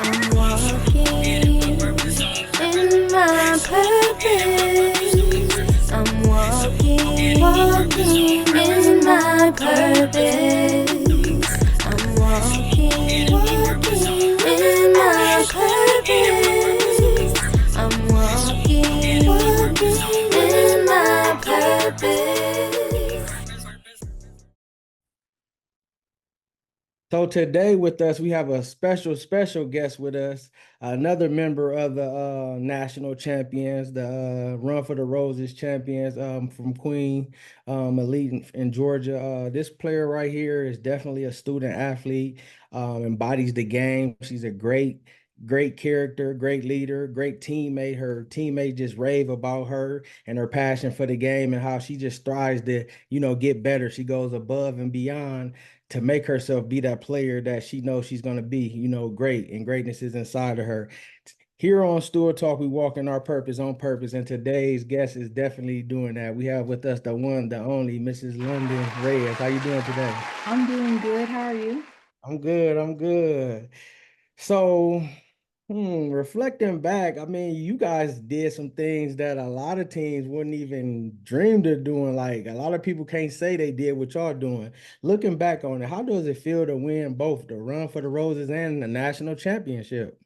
I'm walking in my purpose. I'm walking in my purpose. I'm walking in my purpose. I'm walking in my purpose. So today with us, we have a special guest with us, another member of the national champions, the Run for the Roses champions from Queen Elite in Georgia. This player right here is definitely a student athlete, embodies the game. She's a great character, great leader, great teammate. Her teammates just rave about her and her passion for the game and how she just strives to, get better. She goes above and beyond to make herself be that player that she knows she's going to be, great, and greatness is inside of her. Here on Stewart Talk, we walk in our purpose on purpose, and today's guest is definitely doing that. We have with us the one, the only, Mrs. London Reyes. How you doing today? I'm doing good. How are you? I'm good. I'm good. So, reflecting back, I mean, you guys did some things that a lot of teams wouldn't even dreamed of doing. Like a lot of people can't say they did what y'all doing. Looking back on it, how does it feel to win both the Run for the Roses and the national championship?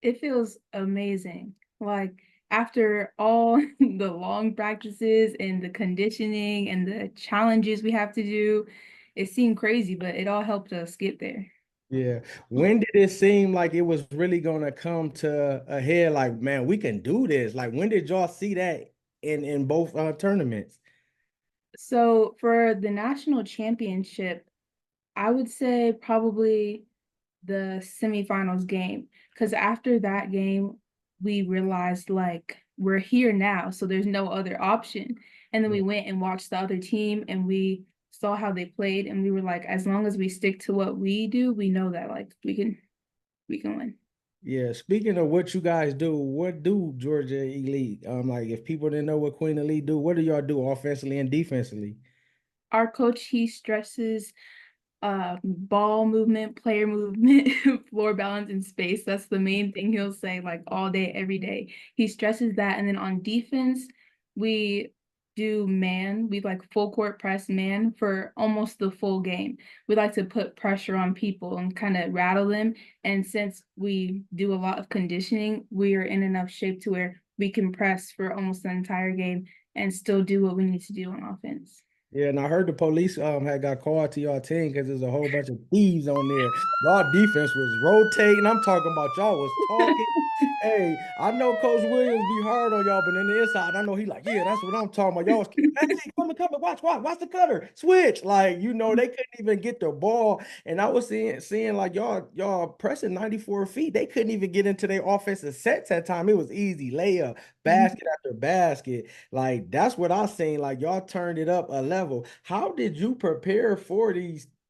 It feels amazing. Like after all the long practices and the conditioning and the challenges we have to do, it seemed crazy, but it all helped us get there. Yeah. When did it seem like it was really gonna come to a head? Like, man, we can do this. Like, when did y'all see that in both tournaments? So for the national championship, I would say probably the semifinals game. Because after that game, we realized like we're here now, so there's no other option. And then we went and watched the other team and we saw how they played, and we were like, as long as we stick to what we do, we know that like we can win. Yeah, speaking of what you guys do, what do Georgia Elite? Like if people didn't know what Queen Elite do, what do y'all do offensively and defensively? Our coach, he stresses ball movement, player movement, floor balance, and space. That's the main thing he'll say like all day, every day. He stresses that. And then on defense, we do man. We like full court press man for almost the full game. We like to put pressure on people and kind of rattle them. And since we do a lot of conditioning, we are in enough shape to where we can press for almost the entire game and still do what we need to do on offense. Yeah, and I heard the police had got called to your team because there's a whole bunch of thieves on there. Y'all defense was rotating. I'm talking about y'all was talking. Hey, I know Coach Williams be hard on y'all, but in the inside, I know he like, yeah, that's what I'm talking about. Y'all was hey, come, watch the cutter, switch. Like, they couldn't even get the ball. And I was seeing like y'all pressing 94 feet. They couldn't even get into their offensive sets at time. It was easy layup, basket after basket. Like that's what I seen. Like y'all turned it up a level. How did you prepare for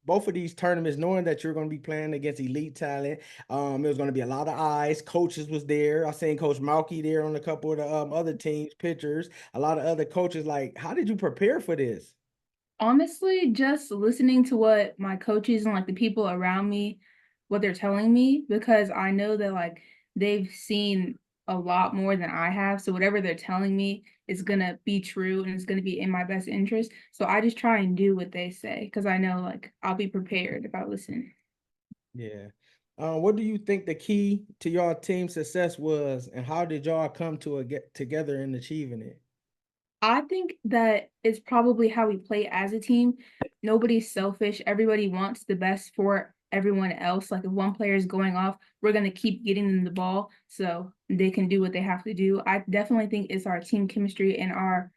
both of these tournaments, knowing that you're going to be playing against elite talent? It was going to be a lot of eyes. Coaches was there. I seen Coach Malky there on a couple of the other teams, pitchers, a lot of other coaches. Like, how did you prepare for this? Honestly, just listening to what my coaches and like the people around me, what they're telling me, because I know that like they've seen a lot more than I have. So whatever they're telling me is gonna be true and it's gonna be in my best interest. So I just try and do what they say because I know like I'll be prepared if I listen. Yeah. What do you think the key to your team success was, and how did y'all come to get together in achieving it? I think that it's probably how we play as a team. Nobody's selfish. Everybody wants the best for everyone else. Like if one player is going off, we're gonna keep getting them the ball so they can do what they have to do. I definitely think it's our team chemistry and our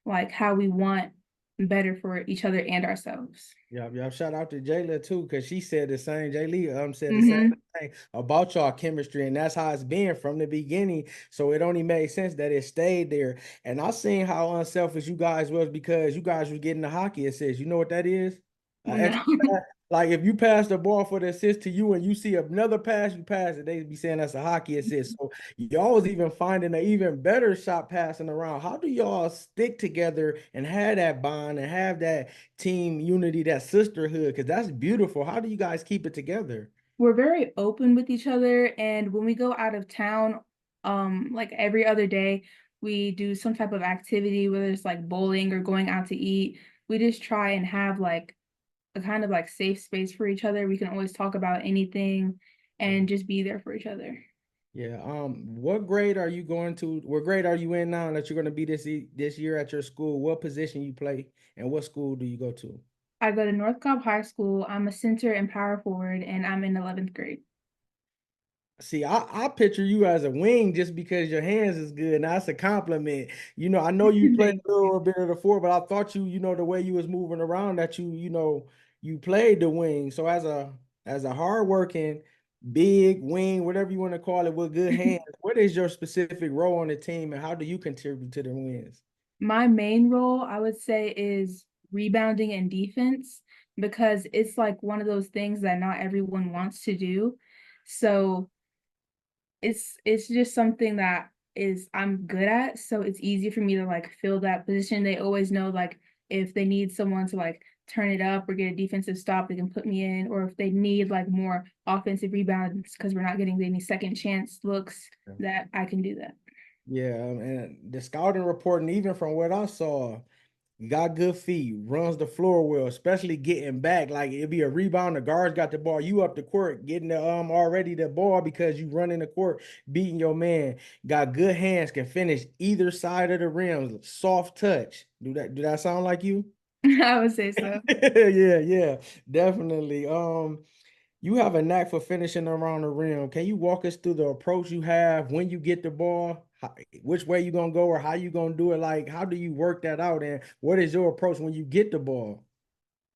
like how we want better for each other and ourselves. Yeah, yeah. Shout out to Jayla too, because she said the same. Jaylee said the same Mm-hmm. thing about y'all chemistry, and that's how it's been from the beginning. So it only made sense that it stayed there. And I seen how unselfish you guys was because you guys was getting the hockey assists. You know what that is? No. Extra pass. Like if you pass the ball for the assist to you and you see another pass, you pass it. They be saying that's a hockey assist. So y'all was even finding an even better shot passing around. How do y'all stick together and have that bond and have that team unity, that sisterhood? Because that's beautiful. How do you guys keep it together? We're very open with each other, and when we go out of town, like every other day, we do some type of activity, whether it's like bowling or going out to eat. We just try and have like a kind of like safe space for each other. We can always talk about anything and just be there for each other. Yeah. What grade are you going to? What grade are you in now that you're going to be this year at your school? What position you play, and what school do you go to? I go to North Cobb High School. I'm a center and power forward, and I'm in 11th grade. See, I picture you as a wing just because your hands is good. Now that's a compliment. I know you played Thank a you. little bit of the four, but I thought the way you was moving around that you played the wing. So as a hardworking big wing, whatever you want to call it, with good hands, what is your specific role on the team and how do you contribute to the wins? My main role, I would say, is rebounding and defense because it's like one of those things that not everyone wants to do. So it's just something that is I'm good at, so it's easy for me to like fill that position. They always know like if they need someone to like turn it up or get a defensive stop, they can put me in, or if they need like more offensive rebounds because we're not getting any second chance looks, that I can do that. Yeah, and the scouting report, and even from what I saw, got good feet, runs the floor well, especially getting back. Like it'd be a rebound, the guards got the ball, you up the court, getting the already the ball because you run in the court, beating your man. Got good hands, can finish either side of the rim, soft touch. Do that sound like you? I would say so. Yeah, yeah, definitely. You have a knack for finishing around the rim. Can you walk us through the approach you have when you get the ball? Which way you gonna go or how you gonna do it? Like, how do you work that out? And what is your approach when you get the ball?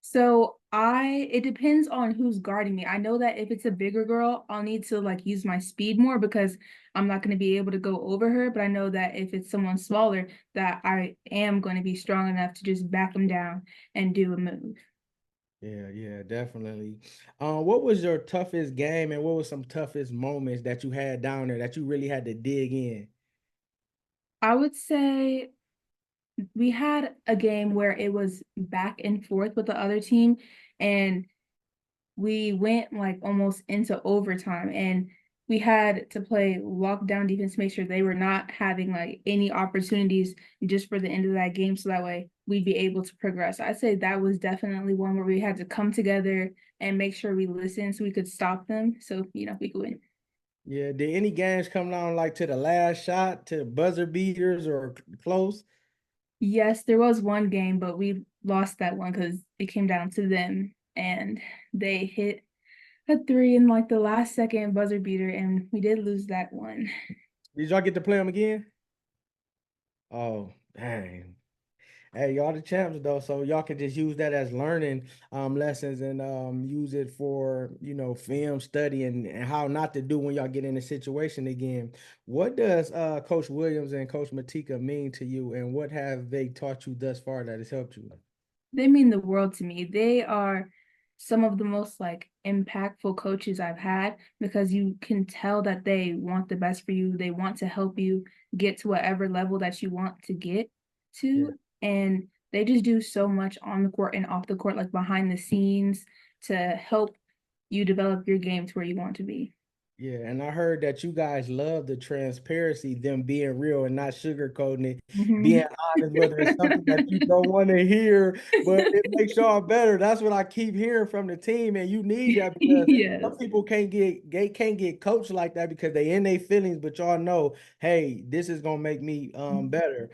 So it depends on who's guarding me. I know that if it's a bigger girl, I'll need to like use my speed more because I'm not going to be able to go over her. But I know that if it's someone smaller, that I am going to be strong enough to just back them down and do a move. Yeah, yeah, definitely. What was your toughest game and what was some toughest moments that you had down there that you really had to dig in? I would say we had a game where it was back and forth with the other team, and we went like almost into overtime, and we had to play lockdown defense to make sure they were not having like any opportunities just for the end of that game so that way we'd be able to progress. I'd say that was definitely one where we had to come together and make sure we listened so we could stop them so we could win. Yeah, did any games come down like to the last shot, to buzzer beaters or close? Yes, there was one game, but we lost that one because it came down to them and they hit a three in like the last second buzzer beater, and we did lose that one. Did y'all get to play them again? Oh, dang. Hey, y'all the champs though, so y'all can just use that as learning lessons and use it for film study and how not to do when y'all get in a situation again. What does Coach Williams and Coach Matika mean to you, and what have they taught you thus far that has helped you? They mean the world to me. They are some of the most like impactful coaches I've had because you can tell that they want the best for you. They want to help you get to whatever level that you want to get Yeah. to. And they just do so much on the court and off the court, like behind the scenes to help you develop your game to where you want to be. Yeah, and I heard that you guys love the transparency, them being real and not sugarcoating it, being Mhm. honest, whether it's something that you don't want to hear, but it makes y'all better. That's what I keep hearing from the team, and you need that because some Yes. people can't get coached like that because they in their feelings, but y'all know, hey, this is gonna make me better.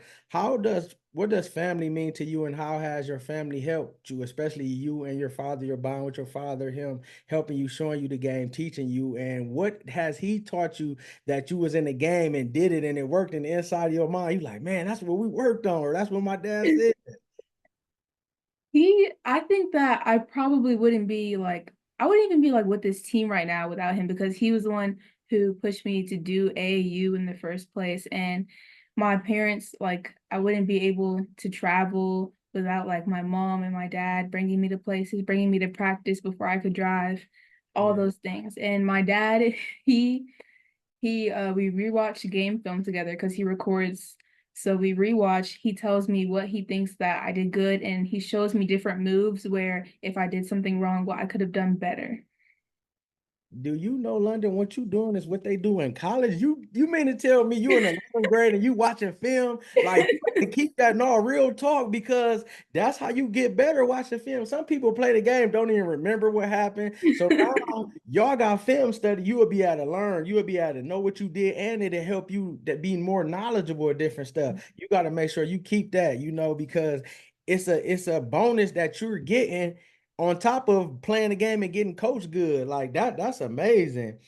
What does family mean to you, and how has your family helped you, especially you and your father, your bond with your father, him helping you, showing you the game, teaching you, and what has he taught you that you was in the game and did it and it worked in the inside of your mind? You like, man, that's what we worked on, or that's what my dad said. I think that I probably wouldn't be like, I wouldn't even be like with this team right now without him because he was the one who pushed me to do AAU in the first place. And my parents, like, I wouldn't be able to travel without like my mom and my dad bringing me to places, bringing me to practice before I could drive, all Yeah. those things. And my dad, he we rewatch game film together because he records. So we rewatch. He tells me what he thinks that I did good, and he shows me different moves where if I did something wrong, what I could have done better. Do you know, London, what you doing is what they do in college? You mean to tell me you in 11th grade and you watching film? Like, to keep that no real talk, because that's how you get better watching film. Some people play the game, don't even remember what happened. So now y'all got film study, you will be able to learn, you will be able to know what you did, and it'll help you to be more knowledgeable of different stuff. You got to make sure you keep that, because it's a bonus that you're getting on top of playing the game and getting coached good. Like that's amazing.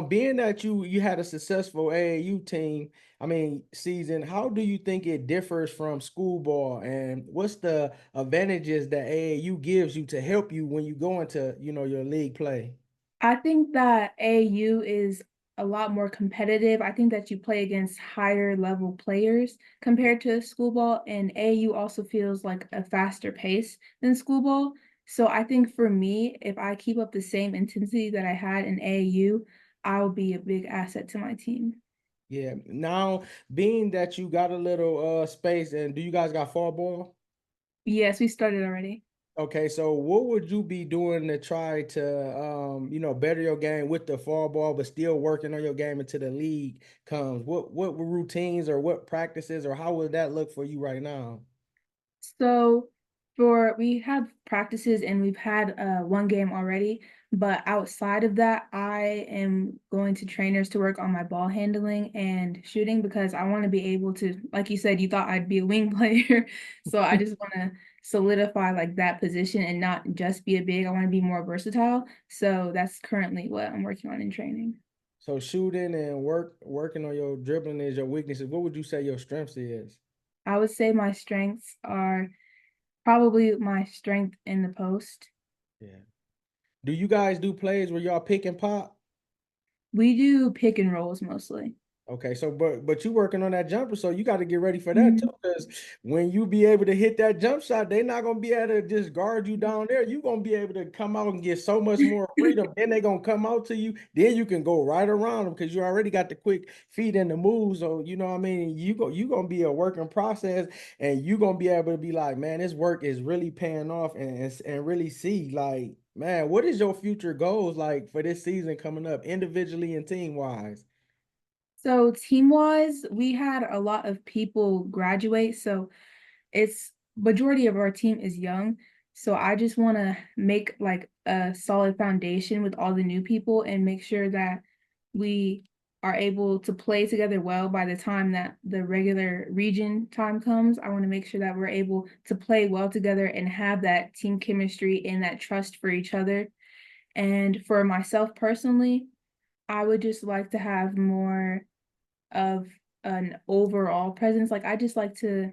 Being that you had a successful AAU team, I mean season, how do you think it differs from school ball, and what's the advantages that AAU gives you to help you when you go into, your league play? I think that AU is a lot more competitive. I think that you play against higher level players compared to school ball, and AU also feels like a faster pace than school ball. So I think for me, if I keep up the same intensity that I had in AAU, I'll be a big asset to my team. Yeah. Now, being that you got a little space, and do you guys got fall ball? Yes, we started already. Okay, so what would you be doing to try to better your game with the fall ball, but still working on your game until the league comes? What routines or what practices or how would that look for you right now? So we have practices and we've had one game already, but outside of that, I am going to trainers to work on my ball handling and shooting because I want to be able to, like you said, you thought I'd be a wing player. So I just want to solidify like that position and not just be a big. I want to be more versatile. So that's currently what I'm working on in training. So shooting and working on your dribbling is your weaknesses. What would you say your strengths is? I would say my strengths are probably my strength in the post. Yeah. Do you guys do plays where y'all pick and pop? We do pick and rolls mostly. Okay, so but you working on that jumper, so you got to get ready for that too. Mhm. Because when you be able to hit that jump shot, they're not gonna be able to just guard you down there. You're gonna be able to come out and get so much more freedom. Then they're gonna come out to you. Then you can go right around them because you already got the quick feet and the moves. So you know what I mean. You gonna be a working process, and you gonna be able to be like, man, this work is really paying off, and really see like, man, what is your future goals like for this season coming up, individually and team wise? So team-wise, we had a lot of people graduate, so it's majority of our team is young. So I just want to make like a solid foundation with all the new people and make sure that we are able to play together well by the time that the regular region time comes. I want to make sure that we're able to play well together and have that team chemistry and that trust for each other. And for myself personally, I would just like to have more of an overall presence. Like I just like to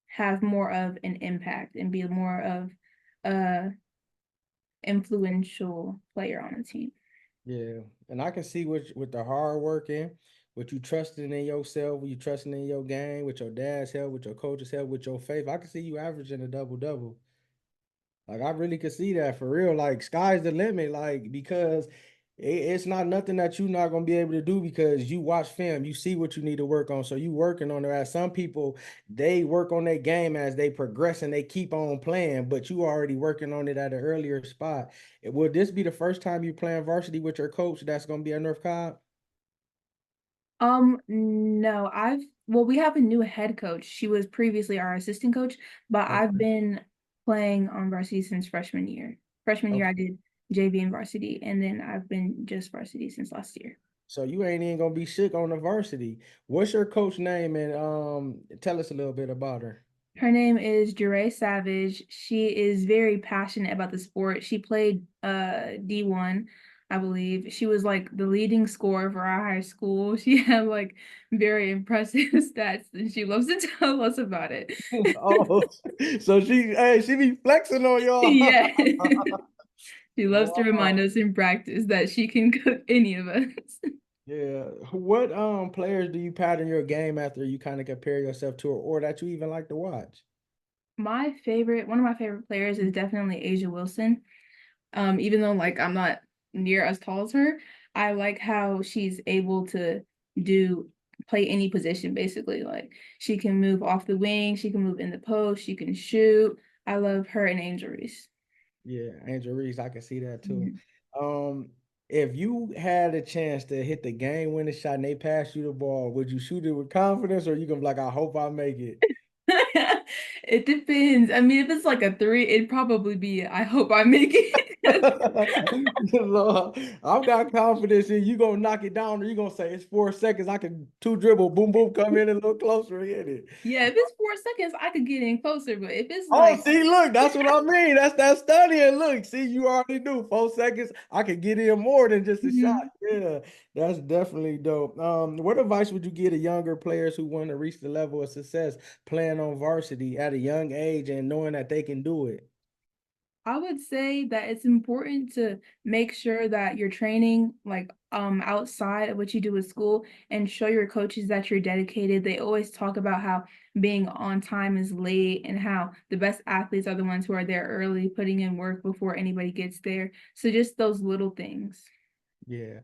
have more of an impact and be more of a influential player on the team. Yeah, and I can see with the hard working, with you trusting in yourself, with you trusting in your game, with your dad's help, with your coach's help, with your faith. I can see you averaging a double double. Like I really could see that for real. Like sky's the limit. Like because it's not nothing that you're not gonna be able to do because you watch film, you see what you need to work on. So you working on it. As some people, they work on their game as they progress and they keep on playing, but you already working on it at an earlier spot. Would this be the first time you playing varsity with your coach that's gonna be at North Cobb? No, we have a new head coach. She was previously our assistant coach, but I've Okay. been playing on varsity since freshman year. Freshman year I Okay. did JV and varsity, and then I've been just varsity since last year. So you ain't even gonna be shook on the varsity. What's your coach name, and tell us a little bit about her. Her name is Reyes Savage. She is very passionate about the sport. She played D1, I believe. She was like the leading scorer for our high school. She had like very impressive stats and she loves to tell us about it. Oh, so she be flexing on y'all. Yeah. She loves to remind Wow. us in practice that she can cook any of us. Yeah. What players do you pattern your game after you kind of compare yourself to, or that you even like to watch? One of my favorite players is definitely Asia Wilson. Even though like I'm not near as tall as her, I like how she's able to do play any position basically. Like she can move off the wing, she can move in the post, she can shoot. I love her and Angel Reese. Yeah, Angel Reese, I can see that too. Mhm. Um, if you had a chance to hit the game-winning shot and they pass you the ball, would you shoot it with confidence, or you gonna be like, I hope I make it? It depends. I mean, if it's like a three, it'd probably be, I hope I make it. So, I've got confidence in you gonna knock it down, or you gonna say it's 4 seconds. I can two dribble, boom, boom, come in a little closer and hit it. Yeah, if it's 4 seconds, I could get in closer. But if it's Oh, like, see, look, that's what I mean. That's that studying. Look, see, you already knew 4 seconds. I could get in more than just a shot. Mhm. Yeah, that's definitely dope. What advice would you give to younger players who want to reach the level of success playing on varsity at a young age and knowing that they can do it? I would say that it's important to make sure that you're training like outside of what you do at school and show your coaches that you're dedicated. They always talk about how being on time is late and how the best athletes are the ones who are there early, putting in work before anybody gets there. So just those little things. Yeah.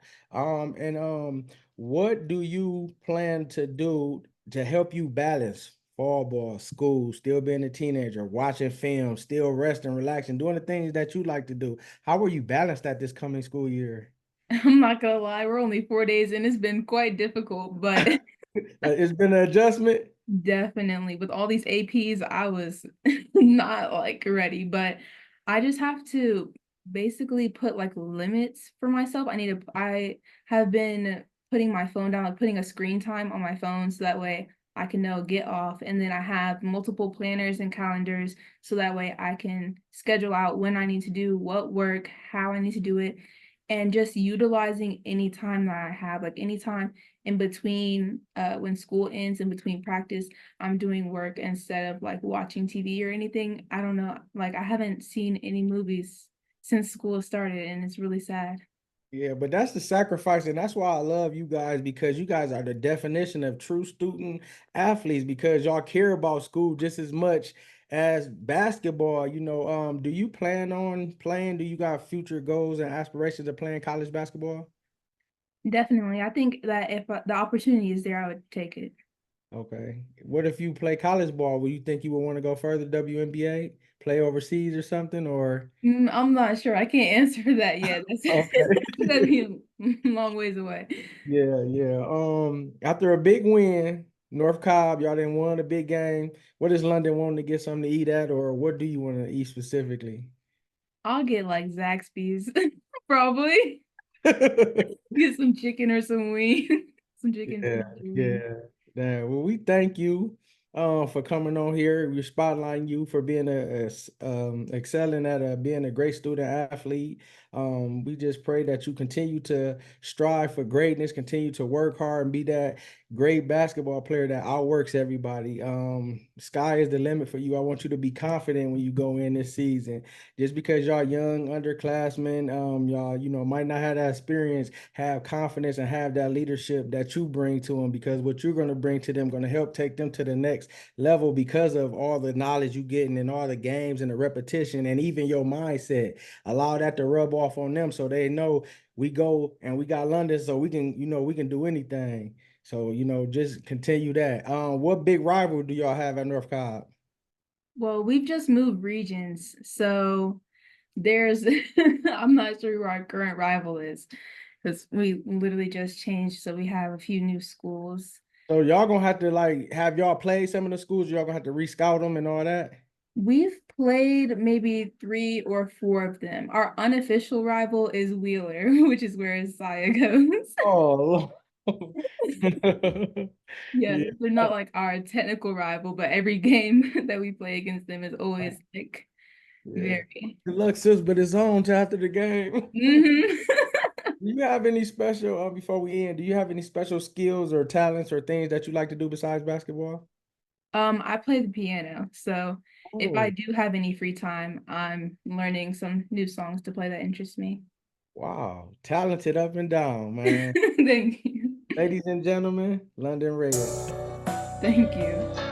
What do you plan to do to help you balance fall ball, school, still being a teenager, watching film, still resting, relaxing, doing the things that you like to do? How will you balance that this coming school year? I'm not gonna lie, we're only 4 days and it's been quite difficult, but It's been an adjustment. definitely. With all these APs, I was not like ready, but I just have to basically put like limits for myself. I have been putting my phone down, like putting a screen time on my phone so that way I can know get off. And then I have multiple planners and calendars so that way I can schedule out when I need to do what work, how I need to do it, and just utilizing any time that I have, like any time in between when school ends, in between practice, I'm doing work instead of like watching TV or anything. I don't know, like I haven't seen any movies since school started and it's really sad. Yeah, but that's the sacrifice, and that's why I love you guys, because you guys are the definition of true student athletes, because y'all care about school just as much as basketball. Do you plan on playing? Do you got future goals and aspirations of playing college basketball? Definitely. I think that if the opportunity is there, I would take it. Okay. What if you play college ball? Will you think you would want to go further WNBA, play overseas or something, or I'm not sure. I can't answer that yet. That's okay. that'd be a long ways away. Yeah, yeah. After a big win, North Cobb, y'all didn't won a big game. What is London wanting to get something to eat at, or what do you want to eat specifically? I'll get like Zaxby's, probably. Get some chicken or some wings, some chicken Yeah, tenders. yeah. Yeah. Well, we thank you for coming on here. We're spotlighting you for being excelling at being a great student athlete. We just pray that you continue to strive for greatness, continue to work hard and be that great basketball player that outworks everybody. Sky is the limit for you. I want you to be confident when you go in this season. Just because y'all young underclassmen, y'all, might not have that experience, have confidence and have that leadership that you bring to them, because what you're going to bring to them going to help take them to the next level because of all the knowledge you getting and all the games and the repetition and even your mindset. Allow that to rub off on them so they know we go and we got London, so we can do anything. So, just continue that. What big rival do y'all have at North Cobb? Well, we've just moved regions, so there's I'm not sure who our current rival is because we literally just changed, so we have a few new schools. So y'all gonna have to like have y'all played some of the schools, y'all gonna have to rescout them and all that. We've played maybe 3 or 4 of them. Our unofficial rival is Wheeler, which is where Saya goes. Oh, Yeah, yeah, they're not like our technical rival, but every game that we play against them is always like yeah. very. Good luck, sis, but it's on to after the game. Mhm. Do you have any special, before we end, do you have any special skills or talents or things that you like to do besides basketball? I play the piano, so if I Oh, do have any free time, I'm learning some new songs to play that interest me. wow. Talented up and down, man. Thank you. Ladies and gentlemen, London Reyes. Thank you.